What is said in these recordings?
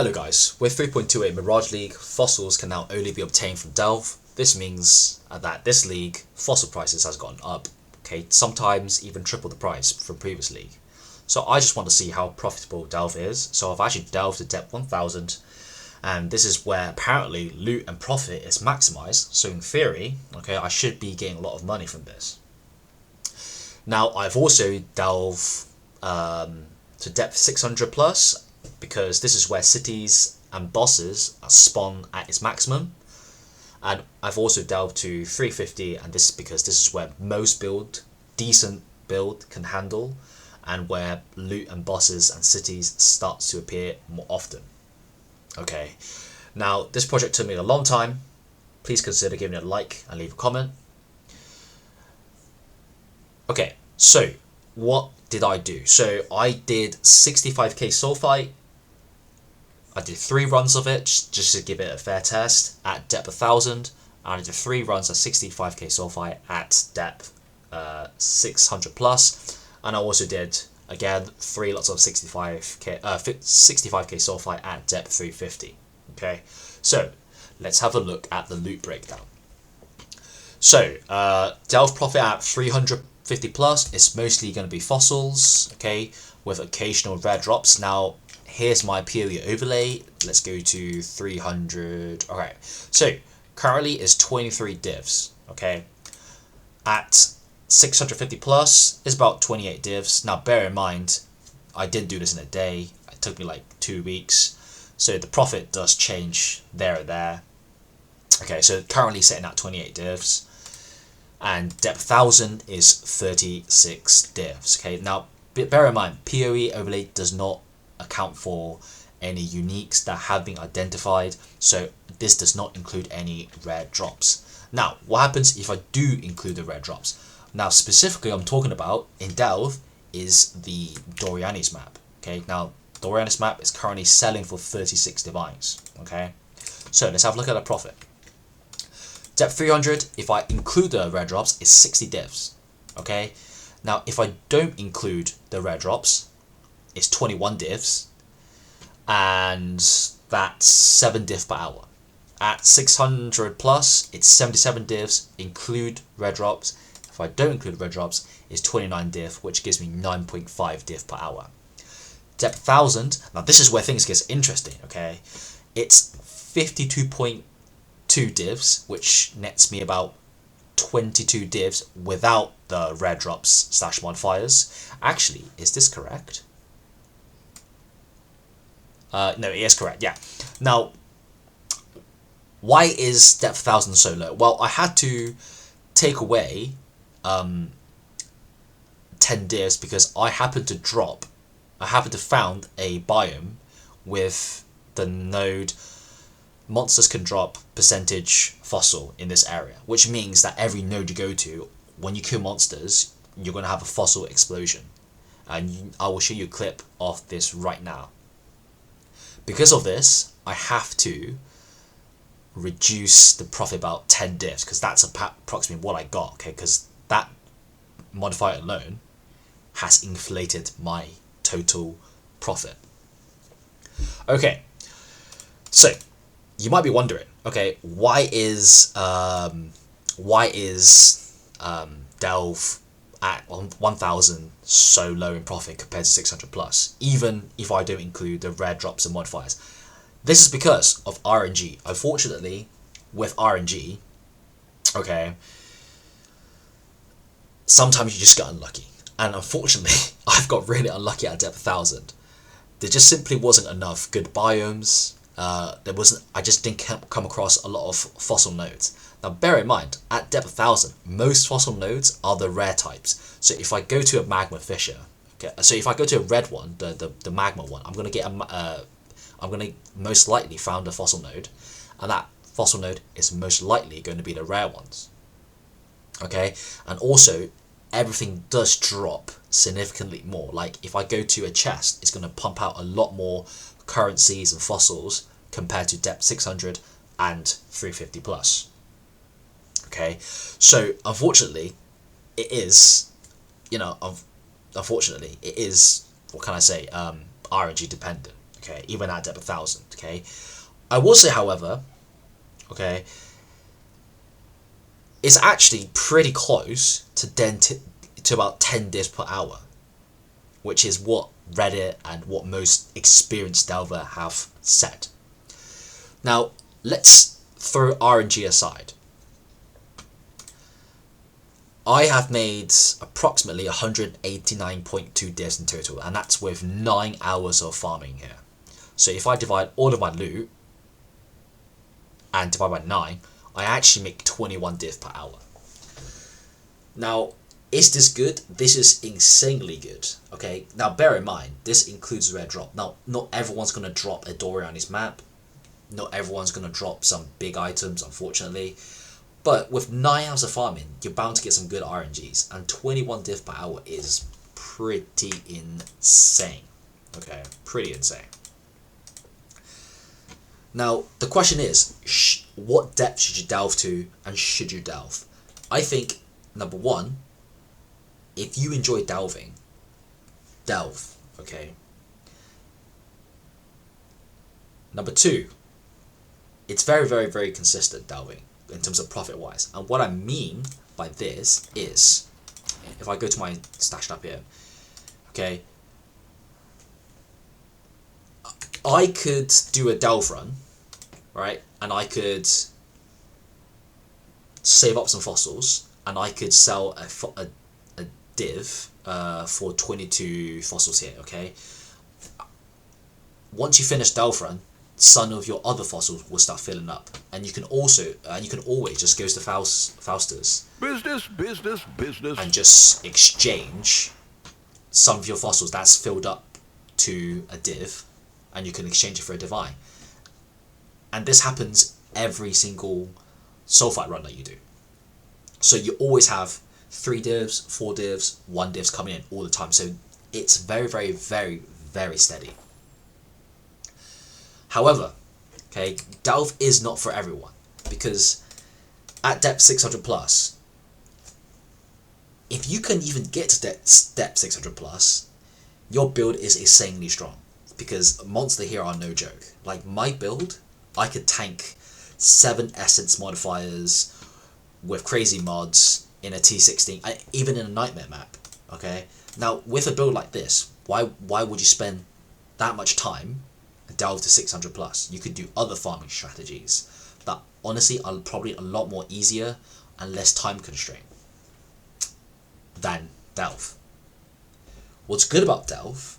Hello guys, with 3.28 Mirage League, fossils can now only be obtained from Delve. This means that this league, fossil prices has gone up, okay, sometimes even triple the price from previous league. So I just want to see how profitable Delve is, so I've actually delved to depth 1000, and this is where apparently loot and profit is maximized, so in theory, okay, I should be getting a lot of money from this. Now I've also delved to depth 600 plus, because this is where cities and bosses are spawn at its maximum, and I've also delved to 350, and this is because this is where most decent build can handle, and where loot and bosses and cities starts to appear more often. Okay, now this project took me a long time. Please consider giving it a like and leave a comment. Okay, so what did I do? So I did 65k sulfite. I did 3 runs of it just to give it a fair test at depth 1000, and I did 3 runs of 65k sulfite at depth 600 plus, and I also did again 3 lots of 65k sulfite at depth 350. Okay, so let's have a look at the loot breakdown. So delve profit at 350 plus is mostly going to be fossils, okay, with occasional rare drops. Now here's my POE overlay. Let's go to 300. Okay, so currently is 23 divs. Okay, at 650 plus is about 28 divs. Now bear in mind, I didn't do this in a day. It took me like 2 weeks, so the profit does change there and there. Okay, so currently sitting at 28 divs, and depth 1000 is 36 divs. Okay, now bear in mind, POE overlay does not account for any uniques that have been identified, so this does not include any rare drops. Now what happens if I do include the rare drops? Now specifically I'm talking about in Delve is the Doriani's map. Okay, now Doriani's map is currently selling for 36 divines. Okay, so let's have a look at the profit. Depth 300, if I include the rare drops, is 60 divs. Okay, now if I don't include the rare drops, it's 21 divs, and that's 7 div per hour. At 600 plus, it's 77 divs, include red drops. If I don't include red drops, it's 29 div, which gives me 9.5 div per hour. Depth 1000, now this is where things get interesting, okay? It's 52.2 divs, which nets me about 22 divs without the red drops / modifiers. Actually, is this correct? No, it is correct, yeah. Now, why is depth 1000 so low? Well, I had to take away 10 divs because I happened to found a biome with the node monsters can drop percentage fossil in this area, which means that every node you go to, when you kill monsters, you're going to have a fossil explosion. And I will show you a clip of this right now. Because of this, I have to reduce the profit about 10 divs, because that's approximately what I got, okay, because that modifier alone has inflated my total profit. Okay, so you might be wondering, okay, why is Delve at 1000 so low in profit compared to 600 plus, even if I don't include the rare drops and modifiers? This is because of RNG. Unfortunately, with RNG, okay, sometimes you just get unlucky, and unfortunately I've got really unlucky at depth 1000. There just simply wasn't enough good biomes. I just didn't come across a lot of fossil nodes. Now bear in mind, at depth 1000, most fossil nodes are the rare types. So if I go to a magma fissure, okay, so if I go to a red one, the magma one, I'm gonna most likely found a fossil node, and that fossil node is most likely going to be the rare ones. Okay, and also everything does drop significantly more. Like if I go to a chest, it's going to pump out a lot more currencies and fossils compared to depth 600 and 350 plus. Okay, so unfortunately it is, what can I say, RNG dependent. okay, even at depth 1000, okay. I will say, however, okay, it's actually pretty close to about 10 divs per hour, which is what Reddit and what most experienced delver have said. Now, let's throw RNG aside. I have made approximately 189.2 divs in total, and that's with 9 hours of farming here. So if I divide all of my loot and divide by 9, I actually make 21 div per hour. Now, is this good? This is insanely good. Okay, now bear in mind, this includes rare drop. Now, not everyone's going to drop a Dory on his map. Not everyone's going to drop some big items, unfortunately. But with 9 hours of farming, you're bound to get some good RNGs. And 21 div per hour is pretty insane. Okay, pretty insane. Now, the question is, what depth should you delve to, and should you delve? I think, number one, if you enjoy delving, delve, okay? Number two, it's very, very, very consistent delving in terms of profit-wise. And what I mean by this is, if I go to my stash tab here, okay, I could do a delve run, right? And I could save up some fossils, and I could sell a div for 22 fossils here, okay? Once you finish delve run, some of your other fossils will start filling up, and you can also you can always just go to Faustus business and just exchange some of your fossils that's filled up to a div, and you can exchange it for a divine. And this happens every single sulfite run that you do. So you always have 3 divs, 4 divs, 1 divs coming in all the time. So it's very, very, very, very steady. However, okay, delve is not for everyone, because at depth 600 plus, if you can even get to depth 600 plus, your build is insanely strong, because monsters here are no joke. Like my build, I could tank 7 essence modifiers with crazy mods in a T16, even in a nightmare map. Okay, now with a build like this, why would you spend that much time delve to 600 plus? You could do other farming strategies that honestly are probably a lot more easier and less time constrained than delve. What's good about delve,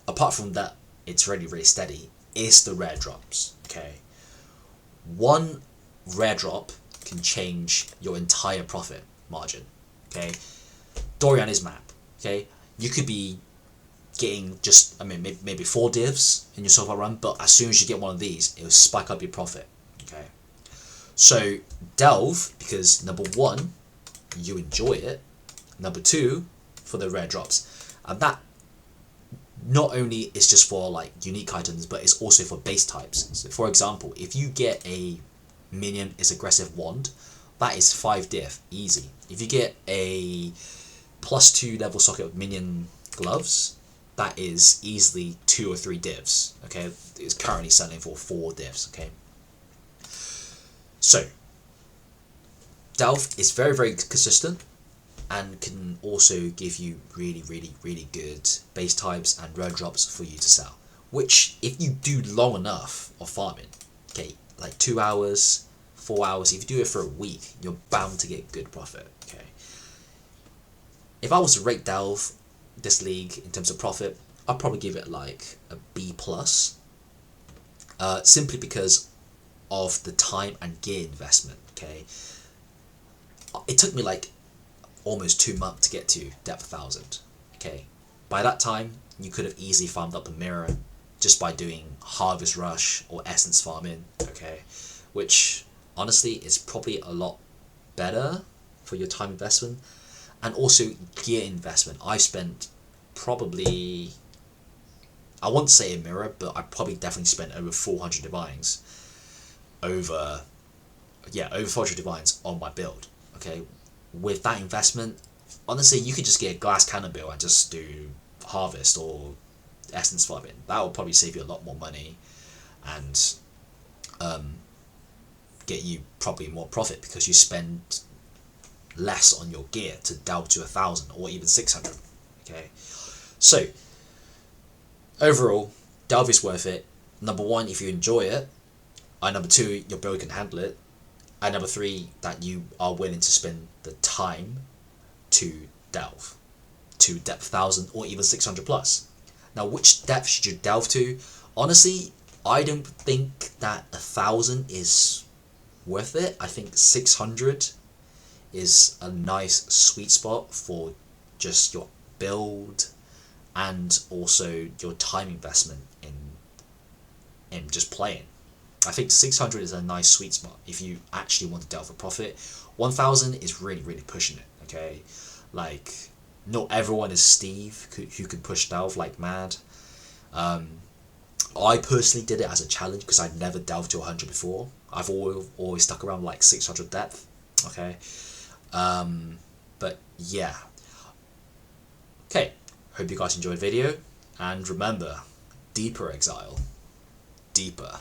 apart from that it's really, really steady, is the rare drops. Okay, one rare drop can change your entire profit margin. Okay, Dorian is map. Okay, you could be getting just, I mean, maybe 4 divs in your sulfite run, but as soon as you get one of these, it will spike up your profit. Okay, so delve, because number one, you enjoy it. Number two, for the rare drops, and that not only is just for like unique items, but it's also for base types. So for example, if you get a minion is aggressive wand, that is 5 div easy. If you get a +2 level socket minion gloves, that is easily 2 or 3 divs. Okay, it's currently selling for 4 divs. Okay, so delve is very, very consistent and can also give you really, really, really good base types and rare drops for you to sell, which if you do long enough of farming, okay, like 2 hours, 4 hours, if you do it for a week, you're bound to get good profit. Okay, if I was to rate delve this league in terms of profit, I'd probably give it like a B+, simply because of the time and gear investment. Okay, it took me like almost 2 months to get to depth 1000. Okay, by that time you could have easily farmed up a mirror just by doing harvest rush or essence farming. Okay, which honestly is probably a lot better for your time investment. And also gear investment, I spent probably, I won't say a mirror, but I probably definitely spent over 400 divines over 400 divines on my build. Okay, with that investment, honestly, you could just get a glass cannon build and just do harvest or essence farming. That will probably save you a lot more money and get you probably more profit because you spend less on your gear to delve to 1,000 or even 600. Okay, so overall, delve is worth it. Number one, if you enjoy it, and number two, your build can handle it, and number three, that you are willing to spend the time to delve to depth 1,000 or even 600 plus. Now, which depth should you delve to? Honestly, I don't think that 1,000 is worth it. I think 600 is a nice sweet spot for just your build and also your time investment in just playing. I think 600 is a nice sweet spot if you actually want to delve for profit. 1,000 is really, really pushing it, okay? Like, not everyone is Steve who can push delve like mad. I personally did it as a challenge because I'd never delved to 100 before. I've always stuck around like 600 depth, okay? But yeah. Okay, hope you guys enjoyed the video, and remember, deeper exile, deeper.